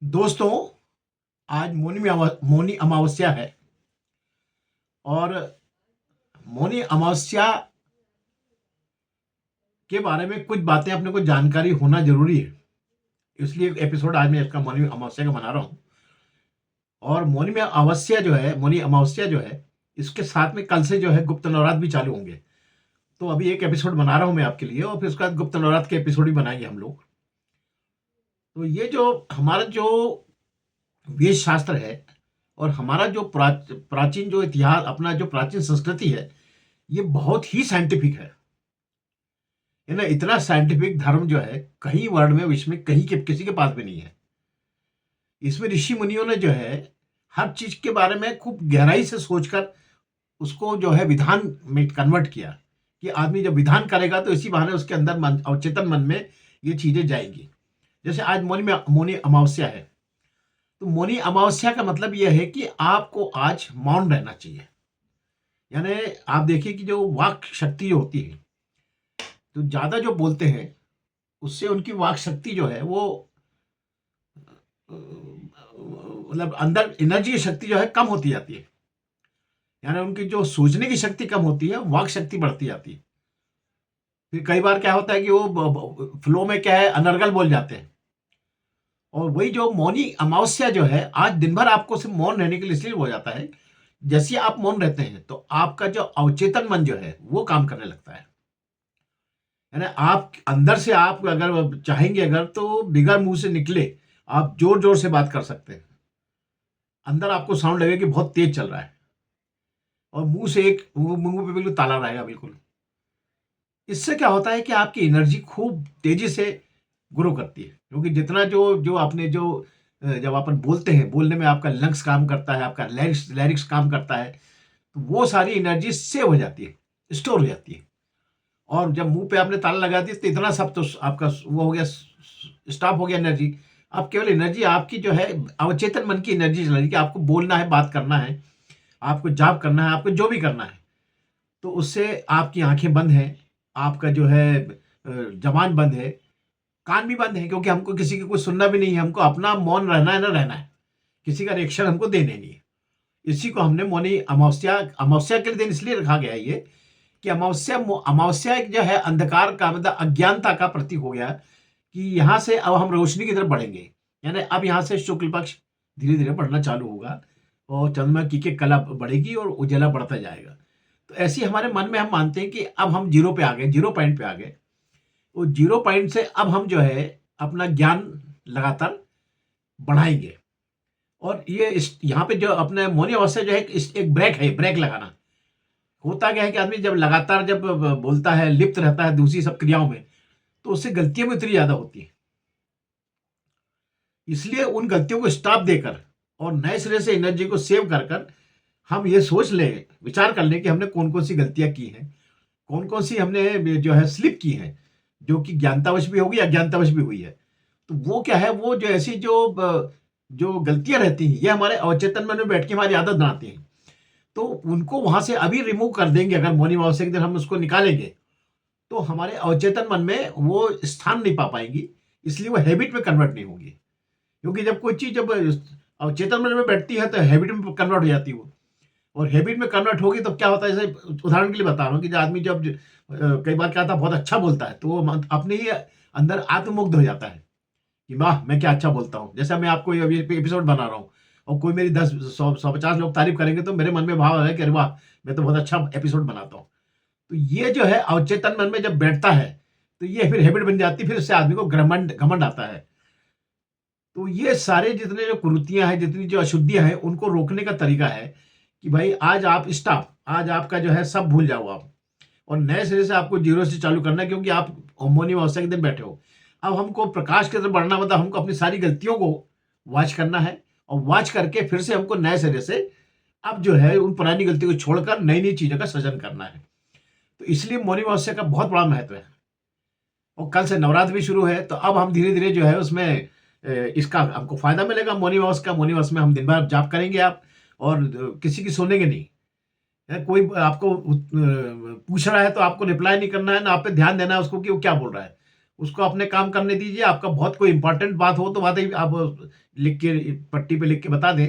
दोस्तों, आज मौनी अमावस्या है और मौनी अमावस्या के बारे में कुछ बातें अपने को जानकारी होना ज़रूरी है। इसलिए एक एपिसोड आज मैं इसका मौनी अमावस्या का बना रहा हूँ। और मौनी अमावस्या जो है, इसके साथ में कल से जो है गुप्त नवरात्र भी चालू होंगे। तो अभी एक एपिसोड बना रहा हूँ मैं आपके लिए और फिर उसके बाद गुप्त नवरात्र के एपिसोड भी बनाएँगे हम लोग। तो ये जो हमारा जो वेद शास्त्र है और हमारा जो प्राचीन जो इतिहास अपना जो प्राचीन संस्कृति है, ये बहुत ही साइंटिफिक है ना? इतना साइंटिफिक धर्म जो है कहीं वर्ल्ड में विश्व में कहीं के किसी के पास भी नहीं है। इसमें ऋषि मुनियों ने जो है हर चीज के बारे में खूब गहराई से सोचकर उसको जो है विधान में कन्वर्ट किया कि आदमी जब विधान करेगा तो इसी बहाने उसके अंदर मन अवचेतन मन में ये चीजें जाएंगी। जैसे आज मौनी अमावस्या है, तो मौनी अमावस्या का मतलब यह है कि आपको आज मौन रहना चाहिए। यानी आप देखिए कि जो वाक शक्ति जो होती है, तो ज्यादा जो बोलते हैं उससे उनकी वाक शक्ति जो है वो मतलब अंदर एनर्जी की शक्ति जो है कम होती जाती है। यानी उनकी जो सोचने की शक्ति कम होती है, वाक शक्ति बढ़ती जाती है। फिर कई बार क्या होता है कि वो फ्लो में क्या है अनर्गल बोल जाते हैं। और वही जो मौनी अमावस्या जो है आज दिन भर आपको सिर्फ मौन रहने के लिए इसलिए हो जाता है। जैसे ही आप मौन रहते हैं तो आपका जो अवचेतन मन जो है वो काम करने लगता है। यानी आप अंदर से आप अगर चाहेंगे अगर तो बिगर मुंह से निकले आप जोर जोर से बात कर सकते हैं। अंदर आपको साउंड लगेगा कि बहुत तेज चल रहा है और मुंह से एक मुंह पे बिल्कुल ताला रहेगा बिल्कुल। इससे क्या होता है कि आपकी एनर्जी खूब तेजी से ग्रो करती है, क्योंकि जितना जो जो आपने जो जब अपन बोलते हैं बोलने में आपका लंग्स काम करता है, आपका लैरिक्स लैरिक्स काम करता है, तो वो सारी एनर्जी सेव हो जाती है, स्टोर हो जाती है। और जब मुंह पे आपने ताला लगा दिया तो इतना सब तो आपका वो हो गया, स्टॉप हो गया एनर्जी। अब केवल एनर्जी आपकी जो है अवचेतन मन की एनर्जी चल रही है कि आपको बोलना है, बात करना है, आपको जॉब करना है, आपको जो भी करना है। तो उससे आपकी आंखें बंद हैं, आपका जो है जबान बंद है, कान भी बंद है, क्योंकि हमको किसी की कुछ सुनना भी नहीं है, हमको अपना मौन रहना है ना रहना है, किसी का रिएक्शन हमको देने नहीं है। इसी को हमने मौनी अमावस्या अमावस्या के दिन इसलिए रखा गया है ये कि अमावस्या एक जो है अंधकार का मतलब अज्ञानता का प्रतीक हो गया कि यहाँ से अब हम रोशनी की तरफ बढ़ेंगे। यानी अब यहाँ से शुक्ल पक्ष धीरे धीरे बढ़ना चालू होगा और चंद्रमा की कला बढ़ेगी और उजाला बढ़ता जाएगा। तो ऐसे ही हमारे मन में हम मानते हैं कि अब हम जीरो पे आ गए, जीरो पॉइंट पे आ गए। वो जीरो पॉइंट से अब हम जो है अपना ज्ञान लगातार बढ़ाएंगे। और ये यहाँ पे जो अपने मौनी अवस्था जो है एक ब्रेक है, ब्रेक लगाना। होता क्या है कि आदमी जब लगातार जब बोलता है, लिप्त रहता है दूसरी सब क्रियाओं में, तो उससे गलतियां भी उतनी ज्यादा होती है। इसलिए उन गलतियों को स्टॉप देकर और नए सिरे से एनर्जी को सेव कर कर हम ये सोच लें, विचार कर लें कि हमने कौन कौन सी गलतियां की हैं, कौन कौन सी हमने जो है स्लिप की है, जो कि ज्ञानतावश भी होगी अज्ञानतावश भी हुई है। तो वो क्या है, वो जो ऐसी जो गलतियां रहती हैं ये हमारे अवचेतन मन में बैठ के हमारी आदत बनाती हैं। तो उनको वहां से अभी रिमूव कर देंगे, अगर मौनी अमावस्या के दिन हम उसको निकालेंगे तो हमारे अवचेतन मन में वो स्थान नहीं पा पाएंगी, इसलिए वो हैबिट में कन्वर्ट नहीं होगी। क्योंकि जब कोई चीज जब अवचेतन मन में बैठती है तो हैबिट में कन्वर्ट हो जाती है वो। और हैबिट में कन्वर्ट होगी तो क्या होता है, जैसे उदाहरण के लिए बता रहा हूँ कि जो आदमी जब कई बार क्या होता है बहुत अच्छा बोलता है तो वो अपने ही अंदर आत्ममुग्ध हो जाता है कि वाह मैं क्या अच्छा बोलता हूँ। जैसा मैं आपको अभी एपिसोड बना रहा हूँ और कोई मेरी 10 100 150 लोग तारीफ करेंगे तो मेरे मन में भाव है कि अरे वाह मैं तो बहुत अच्छा एपिसोड बनाता हूँ। तो ये जो है अवचेतन मन में जब बैठता है तो ये फिर हैबिट बन जाती है, फिर उससे आदमी को घमंड घमंड आता है। तो ये सारे जितने जो कुरीतियां हैं, जितनी जो अशुद्धियां हैं, उनको रोकने का तरीका है कि भाई आज आप स्टॉप, आज आपका जो है सब भूल जाओ आप और नए सिरे से आपको जीरो से चालू करना है, क्योंकि आप मौनी अमावस्या के दिन बैठे हो। अब हमको प्रकाश की तरफ बढ़ना मतलब हमको अपनी सारी गलतियों को वॉच करना है और वॉच करके फिर से हमको नए सिरे से अब जो है उन पुरानी गलतियों को छोड़कर नई नई चीजों का सृजन करना है। तो इसलिए मौनी अमावस्या का बहुत बड़ा महत्व है। और कल से नवरात्र भी शुरू है तो अब हम धीरे धीरे जो है उसमें इसका हमको फायदा मिलेगा। मौनी अमावस में हम दिन भर जाप करेंगे आप और किसी की सुनेंगे नहीं है। कोई आपको पूछ रहा है तो आपको रिप्लाई नहीं करना है ना, आप पे ध्यान देना है उसको कि वो क्या बोल रहा है। उसको अपने काम करने दीजिए। आपका बहुत कोई इंपॉर्टेंट बात हो तो बात ही आप लिख के पट्टी पे लिख के बता दें,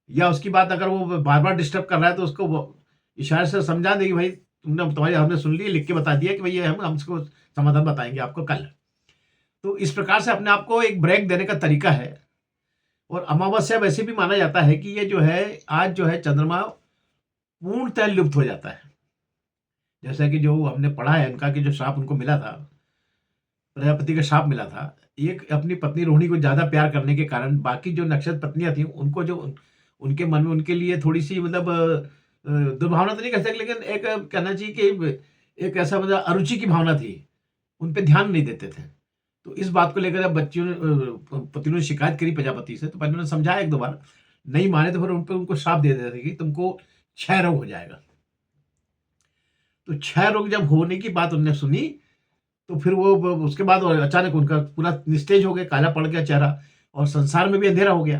या उसकी बात अगर वो बार-बार डिस्टर्ब कर रहा है तो उसको वो इशारे से समझा दें कि भाई तुम्हारी हमने सुन ली, लिख के बता दिया कि भाई ये हम इसको समाधान बताएँगे आपको कल। तो इस प्रकार से अपने आप को एक ब्रेक देने का तरीका है। और अमावस्या वैसे भी माना जाता है कि ये जो है आज जो है चंद्रमा पूर्णतः लुप्त हो जाता है। जैसा कि जो हमने पढ़ा है उनका कि जो श्राप उनको मिला था, प्रजापति का श्राप मिला था। एक अपनी पत्नी रोहिणी को ज़्यादा प्यार करने के कारण बाकी जो नक्षत्र पत्नियाँ थीं उनको जो उनके मन में उनके लिए थोड़ी-सी मतलब दुर्भावना तो नहीं कह सकते, लेकिन एक कहना चाहिए कि एक ऐसा मतलब अरुचि की भावना थी। उन पे ध्यान नहीं देते थे। तो इस बात को लेकर जब बच्चियों ने पत्नियों ने शिकायत करी प्रजापति से, तो पति ने समझाया 1-2 बार, नहीं माने तो फिर उन पे उनको श्राप दे देते थे कि तुमको क्षय रोग हो जाएगा। तो क्षय रोग जब होने की बात उन्होंने सुनी, तो फिर वो ब उसके बाद और अचानक उनका पूरा निस्तेज हो गया, काला पड़ गया चेहरा और संसार में भी अंधेरा हो गया।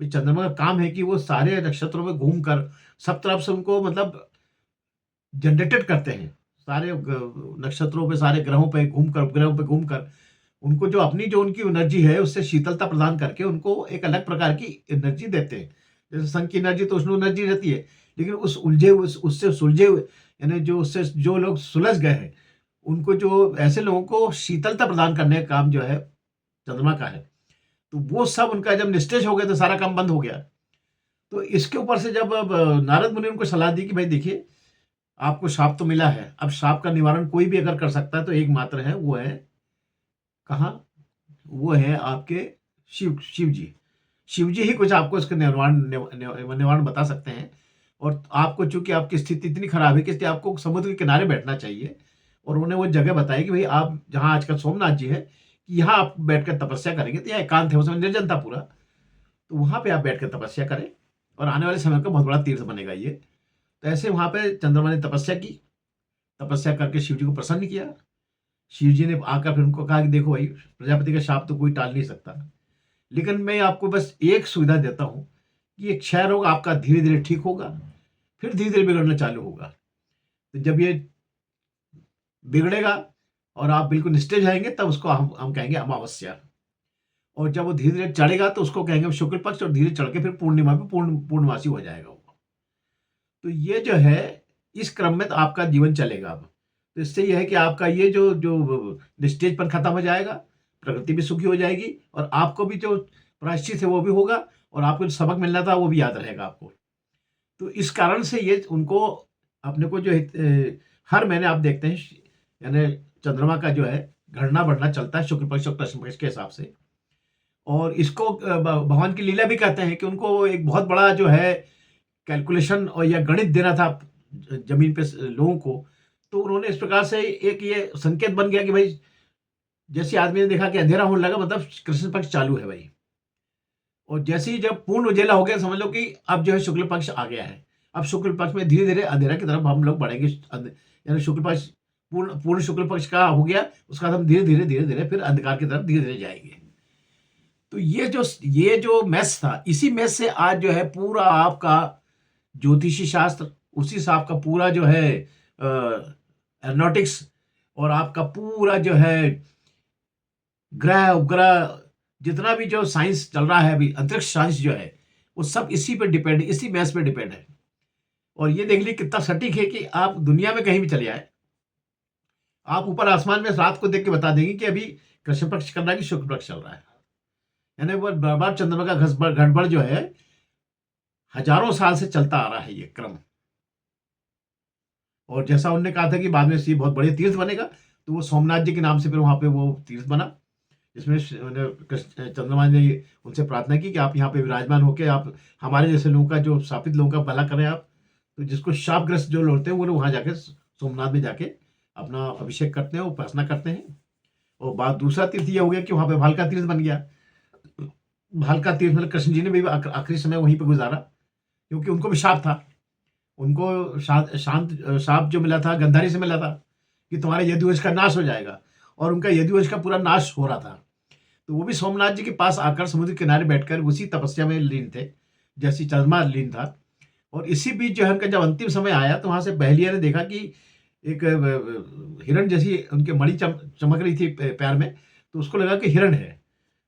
भाई चंद्रमा का काम है कि वो सारे नक्षत्रों में घूमकर सब तरफ से उनको मतलब जनरेटेड करते हैं। सारे नक्षत्रों पे, सारे ग्रहों पे घूमकर, उपग्रहों पे घूमकर उनको जो अपनी जो उनकी एनर्जी है उससे शीतलता प्रदान करके उनको एक अलग प्रकार की एनर्जी देते हैं। जैसे सन की एनर्जी तो उष्ण एनर्जी रहती है, लेकिन उस उलझे हुए उससे सुलझे हुए यानी जो उससे जो लोग सुलझ गए हैं, उनको जो ऐसे लोगों को शीतलता प्रदान करने का काम जो है चंद्रमा का है। तो वो सब उनका जब निस्तेज हो गया तो सारा काम बंद हो गया। तो इसके ऊपर से जब अब नारद मुनि उनको सलाह दी कि भाई देखिए, आपको श्राप तो मिला है, अब श्राप का निवारण कोई भी अगर कर सकता है तो एक मात्र है, वो है कहाँ? वो है आपके शिव जी। शिव जी ही कुछ आपको इसका निवारण बता सकते हैं। और आपको चूँकि आपकी स्थिति इतनी खराब है कि इसलिए आपको समुद्र के किनारे बैठना चाहिए। और उन्होंने वो जगह बताई कि भई आप जहाँ आजकल सोमनाथ जी है, यहाँ आप बैठकर तपस्या करेंगे तो यहाँ एकांत है, उसमें निर्जनता पूरा। तो वहाँ पे आप बैठकर तपस्या करें और आने वाले समय का बहुत बड़ा तीर्थ बनेगा ये। तो ऐसे वहाँ पे चंद्रमा ने तपस्या की। तपस्या करके शिव जी को प्रसन्न किया। शिव जी ने आकर फिर उनको कहा कि देखो भाई, प्रजापति का शाप तो कोई टाल नहीं सकता। लेकिन मैं आपको बस एक सुविधा देता हूँ कि ये क्षय रोग आपका धीरे-धीरे ठीक होगा, फिर धीरे-धीरे बिगड़ना चालू होगा। तो जब ये बिगड़ेगा और आप बिल्कुल निस्तेज रहेंगे तब उसको हम कहेंगे अमावस्या। और जब वो धीरे-धीरे चढ़ेगा तो उसको कहेंगे शुक्ल पक्ष, और धीरे चढ़ के फिर पूर्णिमा पे पूर्णमासी हो जाएगा वो। तो ये जो है इस क्रम में तो आपका जीवन चलेगा अब। तो इससे ये है कि आपका ये जो जो निस्तेजपन खत्म हो जाएगा, प्रकृति भी सुखी हो जाएगी और आपको भी जो प्रायश्चित है वो भी होगा और आपको जो सबक मिलना था वो भी याद रहेगा आपको। तो इस कारण से ये उनको अपने को जो हर महीने आप देखते हैं यानी चंद्रमा का जो है घटना-बढ़ना चलता है शुक्ल पक्ष और कृष्ण पक्ष के हिसाब से। और इसको भगवान की लीला भी कहते हैं कि उनको एक बहुत बड़ा जो है कैलकुलेशन और या गणित देना था जमीन पे लोगों को। तो उन्होंने इस प्रकार से एक ये संकेत बन गया कि भाई जैसे आदमी ने देखा कि अंधेरा होने लगा, मतलब कृष्ण पक्ष चालू है भाई। और जैसे ही जब पूर्ण उजेला हो गया, समझ लो कि अब जो है शुक्ल पक्ष आ गया है। अब शुक्ल पक्ष में धीरे धीरे अंधेरा की तरफ हम लोग बढ़ेंगे। यानी शुक्ल पक्ष पूर्ण पूर्ण शुक्ल पक्ष का हो गया, उसके बाद हम धीरे धीरे फिर अंधकार की तरफ धीरे धीरे जाएंगे। तो ये जो मैथ्स था, इसी मैथ्स से आज जो है पूरा आपका ज्योतिषी शास्त्र, उसी से आपका पूरा जो है एरोनॉटिक्स और आपका पूरा जो है ग्रह उपग्रह जितना भी जो साइंस चल रहा है अभी, अंतरिक्ष साइंस जो है, वो सब इसी पे डिपेंड, इसी मैथ्स पे डिपेंड है। और ये देख लीजिए कितना सटीक है कि आप दुनिया में कहीं भी चले आए, आप ऊपर आसमान में रात को देख के बता देंगे कि अभी कृष्ण पक्ष चल रहा है कि शुक्ल पक्ष चल रहा है। यानी वो बार-बार चंद्रमा का गड़बड़ जो है हजारों साल से चलता आ रहा है ये क्रम। और जैसा उन्होंने कहा था कि बाद में ये बहुत बड़े तीर्थ बनेगा, तो वो सोमनाथ जी के नाम से फिर वहाँ पे वो तीर्थ बना। जिसमें चंद्रमा ने उनसे प्रार्थना की कि आप यहाँ पे विराजमान होकर आप हमारे जैसे लोगों का, जो शापित लोगों का भला करें आप। तो जिसको शापग्रस्त जो लोग होते हैं वो वहाँ जाके सोमनाथ में जाके अपना अभिषेक करते हैं, उपासना करते हैं। और बात दूसरा तीर्थ ये हो गया कि वहाँ पे भालका तीर्थ बन गया। भालका तीर्थ मतलब कृष्ण जी ने भी आखिरी समय वहीं पे गुजारा, क्योंकि उनको भी शाप था। उनको शाप जो मिला था गंधारी से मिला था कि तुम्हारे यदुवंश का नाश हो जाएगा, और उनका यदुवंश का पूरा नाश हो रहा था। तो वो भी सोमनाथ जी के पास आकर समुद्र किनारे बैठकर उसी तपस्या में लीन थे, जैसी चंद्रमा लीन था। और इसी बीच जो है उनका जब अंतिम समय आया तो वहाँ से बहेलिया ने देखा कि एक हिरण जैसी उनके मणि चमक रही थी पैर में, तो उसको लगा कि हिरण है।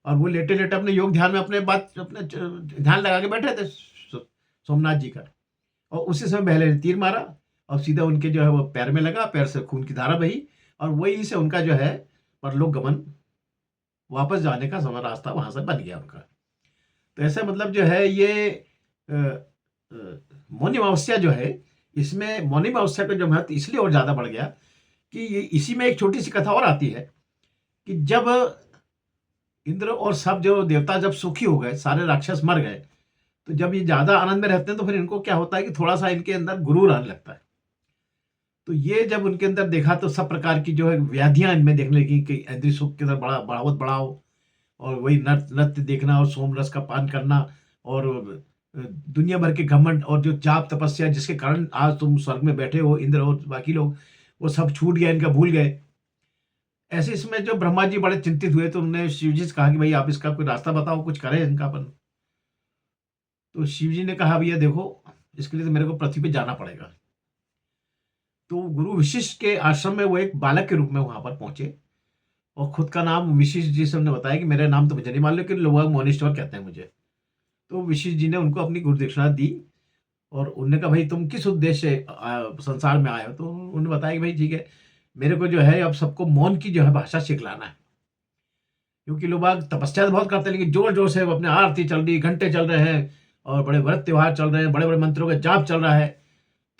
और वो लेटे-लेटे अपने योग ध्यान में अपने ध्यान लगा के बैठे थे सोमनाथ जी का। और उसी समय बहले ने तीर मारा और सीधा उनके जो है वो पैर में लगा, पैर से खून की धारा बही और वहीं से उनका जो है परलोक गमन, वापस जाने का रास्ता वहाँ से बन गया उनका। तो ऐसा मतलब जो है ये अ मौनी अमावस्या जो है, इसमें मौनी अमावस्या का जो महत्व इसलिए और ज़्यादा बढ़ गया कि ये इसी में एक छोटी-सी कथा और आती है कि जब इंद्र और सब जो देवता जब सुखी हो गए, सारे राक्षस मर गए, तो जब ये ज़्यादा आनंद में रहते हैं तो फिर इनको क्या होता है कि थोड़ा-सा इनके अंदर गुरूर आने लगता है। तो ये जब उनके अंदर देखा तो सब प्रकार की जो है व्याधियाँ इनमें दिखने लगी कि इंद्रिय सुख की तरफ बढ़ाओ और वही नृत्य देखना और सोम रस का पान करना और दुनिया भर के घमंड और जो जाप तपस्या जिसके कारण आज तुम स्वर्ग में बैठे हो, इंद्र और बाकी लोग, वो सब छूट गया, इनका भूल गए। ऐसे इसमें जो ब्रह्मा जी बड़े चिंतित हुए तो उन्होंने शिव जी से कहा कि भाई आप इसका कोई रास्ता बताओ, कुछ करें इनका अपन। तो शिव जी ने कहा भैया देखो, इसके लिए तो मेरे को पृथ्वी पे जाना पड़ेगा। तो गुरु वशिष्ठ के आश्रम में वो एक बालक के रूप में वहां पर पहुंचे और खुद का नाम वशिष्ठ जी से उन्होंने बताया कि मेरा नाम तो मुझे नहीं मालूम लेकिन लोग मोनेश्वर कहते हैं मुझे। तो वशिष्ठ जी ने उनको अपनी गुरु दक्षिणा दी और उन्होंने कहा भाई तुम किस उद्देश्य से संसार में आए हो? तो उन्होंने बताया कि भाई ठीक है, मेरे को जो है अब सबको मौन की जो है भाषा सिखलाना है। क्योंकि लोग बाग तपस्या तो बहुत करते हैं लेकिन जोर-जोर से वो अपने आरती चल रही, घंटे चल रहे हैं और बड़े व्रत त्योहार चल रहे हैं, बड़े-बड़े मंत्रों का जाप चल रहा है।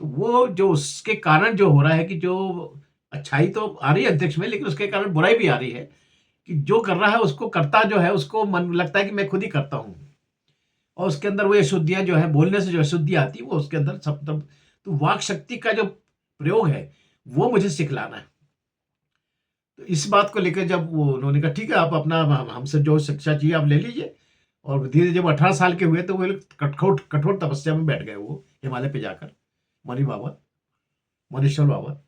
तो वो जो उसके कारण जो हो रहा है कि जो अच्छाई तो आ रही है अंतरिक्ष में लेकिन उसके कारण बुराई भी आ रही है कि जो कर रहा है उसको करता जो है उसको मन लगता है कि मैं खुद ही करता हूँ। और उसके अंदर वो अशुद्धियाँ जो है बोलने से जो अशुद्धियाँ आती है वो उसके अंदर सब तब तो वाक शक्ति का जो प्रयोग है, वो मुझे सिखलाना है। तो इस बात को लेकर जब वो उन्होंने कहा ठीक है आप अपना हमसे जो शिक्षा चाहिए आप ले लीजिए। और धीरे जब 18 साल के हुए तो वो लोग कठोर कठोर तपस्या में बैठ गए वो हिमालय पे जाकर, मणि बाबा, मणिश्वर बाबा।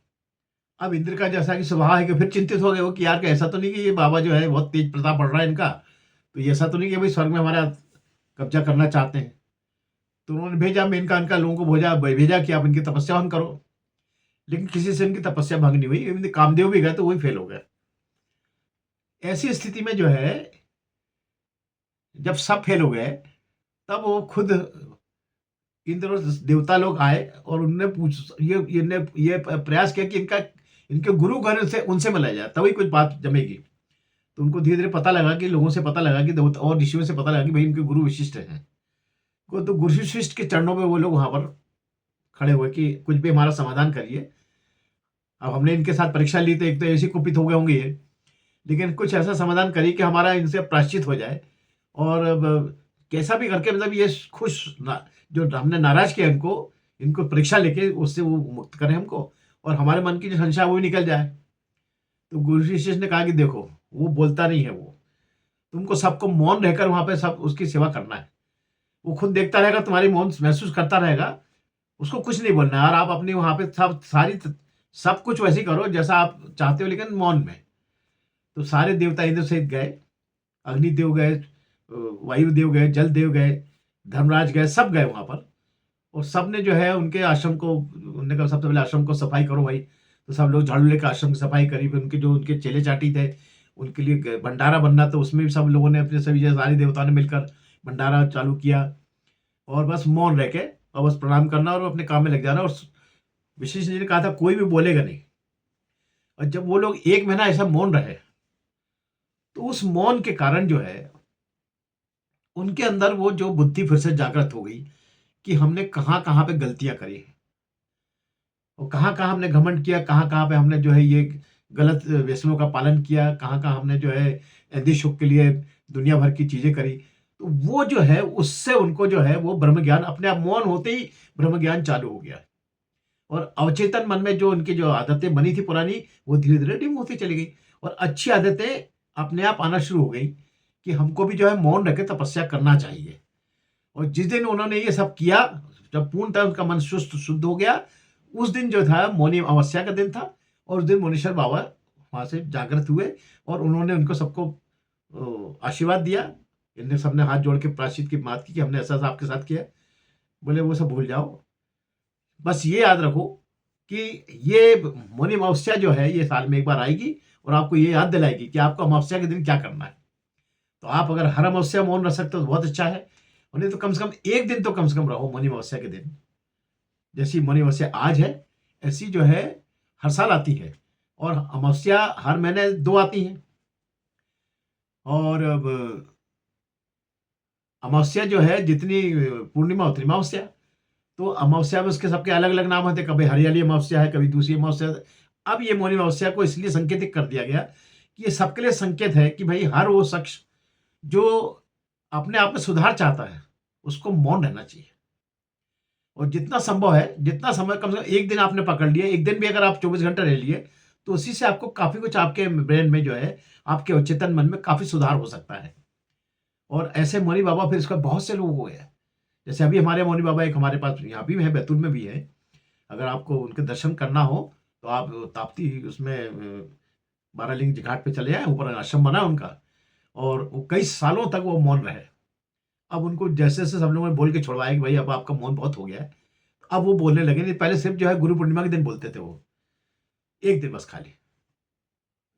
अब इंद्र का जैसा कि स्वभाव है कि फिर चिंतित हो गए वो कि यार कि ऐसा तो नहीं कि ये बाबा जो है बहुत तेज प्रताप बढ़ रहा है इनका, तो ये ऐसा तो नहीं कि भाई स्वर्ग में हमारा कब्जा करना चाहते हैं। तो उन्होंने भेजा मेनका इनका लोगों को भेजा कि आप इनकी तपस्या भंग करो। लेकिन किसी से इनकी तपस्या भंग नहीं हुई, इवन कामदेव भी गए तो वही फेल हो गए। ऐसी स्थिति में जो है जब सब फेल हो गए, तब वो खुद इंद्र और देवता लोग आए और उन्होंने ये प्रयास किया कि इनका इनके गुरुगण से उनसे मिलाया जाए तभी कुछ बात जमेगी। तो उनको धीरे-धीरे पता लगा कि लोगों से पता लगा कि देवता और ऋषियों से पता लगा कि भई इनके गुरु विशिष्ट हैं। को तो गुरु वशिष्ठ के चरणों में वो लोग वहाँ पर खड़े हुए कि कुछ भी हमारा समाधान करिए। अब हमने इनके साथ परीक्षा ली तो एक तो ऐसे ही कुपित हो गए होंगे ये, लेकिन कुछ ऐसा समाधान करिए कि हमारा इनसे प्रायश्चित हो जाए और अब कैसा भी करके मतलब ये खुश ना जो हमने नाराज़ किया इनको, इनको परीक्षा लेके उससे वो मुक्त करें हमको और हमारे मन की जो संशय है वो भी निकल जाए। तो गुरु वशिष्ठ ने कहा कि देखो, वो बोलता नहीं है वो, तुमको सबको मौन रहकर वहाँ पे सब उसकी सेवा करना है। वो खुद देखता रहेगा, तुम्हारी मौन महसूस करता रहेगा, उसको कुछ नहीं बोलना है और आप अपनी वहाँ पे सब कुछ वैसे ही करो जैसा आप चाहते हो लेकिन मौन में। तो सारे देवता इधर से गए, अग्निदेव गए, वायुदेव गए, जल देव गए, धर्मराज गए, सब गए वहाँ पर और सबने जो है उनके आश्रम को उन्होंने कहा सबसे पहले आश्रम को सफाई करो भाई। तो सब लोग झाड़ू लेकर आश्रम की सफाई करी, फिर उनके जो उनके चेले-चाटी थे, उनके लिए भंडारा बनना तो उसमें भी सब लोगों ने अपने सभी सारे देवताओं ने मिलकर भंडारा चालू किया और बस मौन रह के और बस प्रणाम करना और अपने काम में लग जाना और विशेष जी ने कहा था कोई भी बोलेगा नहीं। और जब वो लोग 1 महीना ऐसा मौन रहे, तो उस मौन के कारण जो है, उनके अंदर वो जो बुद्धि फिर से जागृत हो गई कि हमने कहाँ-कहाँ पे गलतियाँ करी हैं और कहाँ-कहाँ हमने घमंड किया, कहाँ-कहाँ पे हमने जो है ये गलत व्यसनों का पालन किया, कहाँ-कहाँ हमने जो है ऐदे सुख के लिए दुनिया भर की चीज़ें करी। तो वो जो है उससे उनको जो है वो ब्रह्म ज्ञान अपने आप मौन होते ही ब्रह्म ज्ञान चालू हो गया। और अवचेतन मन में जो उनकी जो आदतें बनी थी पुरानी, वो धीरे-धीरे डिम होती चली गई और अच्छी आदतें अपने आप आना शुरू हो गई कि हमको भी जो है मौन रख के तपस्या करना चाहिए। और जिस दिन उन्होंने ये सब किया, जब पूर्णतः उनका मन शुद्ध हो गया, उस दिन जो था मौनी अमावस्या का दिन था और उस दिन मुनीश्वर बाबा वहाँ से जागृत हुए और उन्होंने उनको सबको आशीर्वाद दिया। इनने सबने हाथ जोड़ के प्रायश्चित की बात की कि हमने ऐसा-ऐसा आपके साथ किया। बोले वो सब भूल जाओ। बस ये याद रखो कि ये मौनी अमावस्या जो है ये साल में एक बार आएगी और आपको ये याद दिलाएगी कि आपको अमावस्या के दिन क्या करना है। तो आप अगर हर अमावस्या मौन रह सकते हो तो बहुत अच्छा है, और नहीं तो कम से कम एक दिन तो कम से कम रहो मौनी अमावस्या के दिन। जैसी मौनी अमावस्या आज है, ऐसी जो है हर साल आती है, और अमावस्या हर महीने 2 आती हैं। और अब अमावस्या जो है जितनी पूर्णिमा उतनी अमावस्या। तो अमावस्या में उसके सबके अलग-अलग नाम होते हैं, कभी हरियाली अमावस्या है, कभी दूसरी अमावस्या। अब ये मौनी अमावस्या को इसलिए संकेतिक कर दिया गया कि ये सबके लिए संकेत है कि भई हर वो शख्स जो अपने आप में सुधार चाहता है, उसको मौन रहना चाहिए। और जितना संभव है, जितना समय कम से कम 1 दिन आपने पकड़ लिया, 1 दिन भी अगर आप 24 घंटे रह लिए, तो उसी से आपको काफ़ी कुछ आपके ब्रेन में जो है, आपके अवचेतन मन में काफ़ी सुधार हो सकता है। और ऐसे मौनी बाबा फिर इसका बहुत से लोगों को है। जैसे अभी हमारे मौनी बाबा एक हमारे पास यहाँ भी है, बैतूल में भी है। अगर आपको उनके दर्शन करना हो, तो आप ताप्ती उसमें बारालिंग घाट पे चले आएँ, ऊपर आश्रम बना है उनका, और वो कई सालों तक वो मौन रहे। अब उनको जैसे-जैसे सब लोगों ने बोल के छुड़वाया कि भई अब आपका मौन बहुत हो गया है। अब वो बोलने लगे, नहीं पहले सिर्फ़ जो है गुरु पूर्णिमा के दिन बोलते थे वो, 1 दिन बस खाली।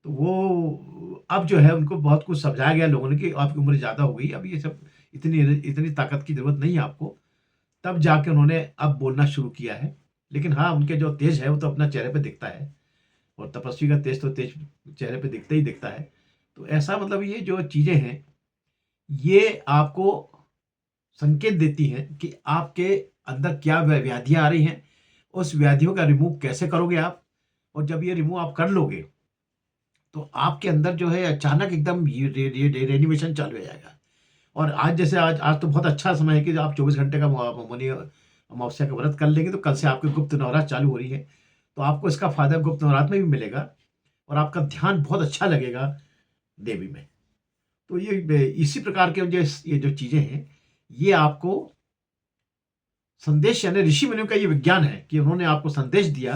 तो वो अब जो है उनको बहुत कुछ समझाया गया लोगों ने कि आपकी उम्र ज़्यादा हो गई, अब ये सब इतनी इतनी ताकत की ज़रूरत नहीं है आपको। तब जाके उन्होंने अब बोलना शुरू किया है। लेकिन हाँ, उनके जो तेज है वो तो अपना चेहरे पे दिखता है, और तपस्वी का तेज तो तेज चेहरे पे दिखता ही दिखता है। तो ऐसा मतलब ये जो चीज़ें हैं, ये आपको संकेत देती हैं कि आपके अंदर क्या व्याधियाँ आ रही हैं, उस व्याधियों का रिमूव कैसे करोगे आप, और जब ये रिमूव आप कर लोगे, तो आपके अंदर जो है अचानक एकदम ये रेनिमेशन चालू हो जाएगा। और आज जैसे आज आज तो बहुत अच्छा समय है कि आप 24 घंटे का मौनी अमावस्या का व्रत कर लेंगे, तो कल से आपकी गुप्त नवरात्र चालू हो रही है। तो आपको इसका फ़ायदा गुप्त नवरात्र में भी मिलेगा, और आपका ध्यान बहुत अच्छा लगेगा देवी में। तो ये इसी प्रकार के जो ये जो चीज़ें हैं, ये आपको संदेश, यानी ऋषि मुनियों का ये विज्ञान है कि उन्होंने आपको संदेश दिया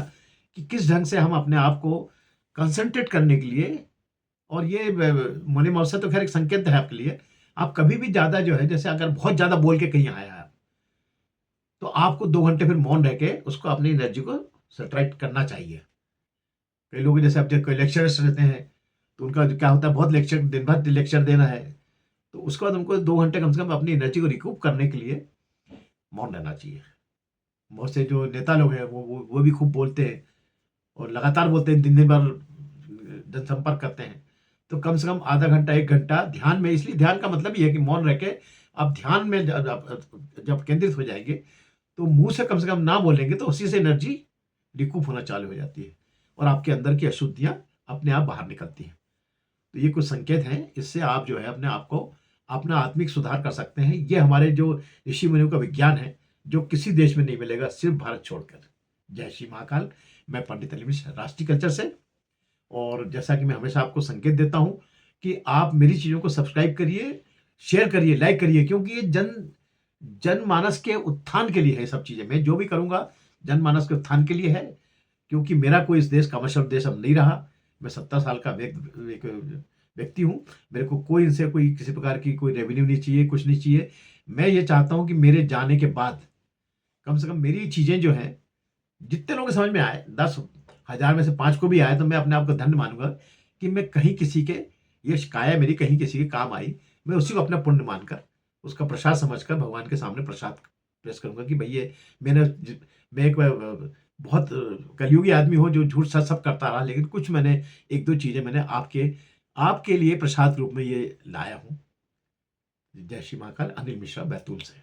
कि किस ढंग से हम अपने आप को कंसंट्रेट करने के लिए। और ये मौनी अमावस्या तो खैर एक संकेत है आपके लिए। आप कभी भी ज़्यादा जो है, जैसे अगर बहुत ज़्यादा बोल के कहीं आया है, तो आपको 2 घंटे फिर मौन रह के उसको अपनी एनर्जी को सब्ट्रैक्ट करना चाहिए। कई लोग जैसे अब कोई लेक्चरर्स रहते हैं, तो उनका जो क्या होता है, बहुत लेक्चर दिन भर लेक्चर देना है, तो उसके बाद उनको 2 घंटे कम से कम अपनी एनर्जी को रिकूप करने के लिए मौन रहना चाहिए। बहुत से जो नेता लोग हैं वो भी खूब बोलते हैं, और लगातार बोलते हैं, दिन भर जनसंपर्क करते हैं। तो कम से कम आधा घंटा 1 घंटा ध्यान में, इसलिए ध्यान का मतलब ये है कि मौन रह के आप ध्यान में जब केंद्रित हो जाएंगे, तो मुंह से कम ना बोलेंगे, तो उसी से एनर्जी रिकूप होना चालू हो जाती है, और आपके अंदर की अशुद्धियां अपने आप बाहर निकलती हैं। तो ये कुछ संकेत हैं, इससे आप जो है अपने आप को अपना आत्मिक सुधार कर सकते हैं। ये हमारे जो ऋषि मुनियों का विज्ञान है, जो किसी देश में नहीं मिलेगा, सिर्फ भारत छोड़कर। जय श्री महाकाल। मैं पंडित अली मिश्र, राष्ट्रीय कल्चर से। और जैसा कि मैं हमेशा आपको संकेत देता हूं कि आप मेरी चीज़ों को सब्सक्राइब करिए, शेयर करिए, लाइक करिए, क्योंकि ये जनमानस के उत्थान के लिए है। सब चीज़ें मैं जो भी करूंगा, जनमानस के उत्थान के लिए है, क्योंकि मेरा कोई इस देश का कमर्शियल देश अब नहीं रहा। मैं 70 साल का एक व्यक्ति हूँ। मेरे को कोई इनसे कोई किसी प्रकार की कोई रेवेन्यू नहीं चाहिए, कुछ नहीं चाहिए। मैं ये चाहता हूँ कि मेरे जाने के बाद कम से कम मेरी चीज़ें जो हैं, जितने लोगों को समझ में आए, 10,000 में से 5 को भी आए, तो मैं अपने आप को धन्य मानूंगा कि मैं कहीं किसी के, ये काया मेरी कहीं किसी के काम आई। मैं उसी को अपना पुण्य मानकर, उसका प्रसाद समझकर भगवान के सामने प्रसाद पेश करूंगा कि भई ये मैं एक बहुत कलयुगी आदमी हूँ जो झूठ सच सब करता रहा, लेकिन कुछ मैंने 1-2 चीज़ें मैंने आपके लिए प्रसाद रूप में ये लाया हूँ। जय श्री महाकाल। अनिल मिश्रा, बैतूल से।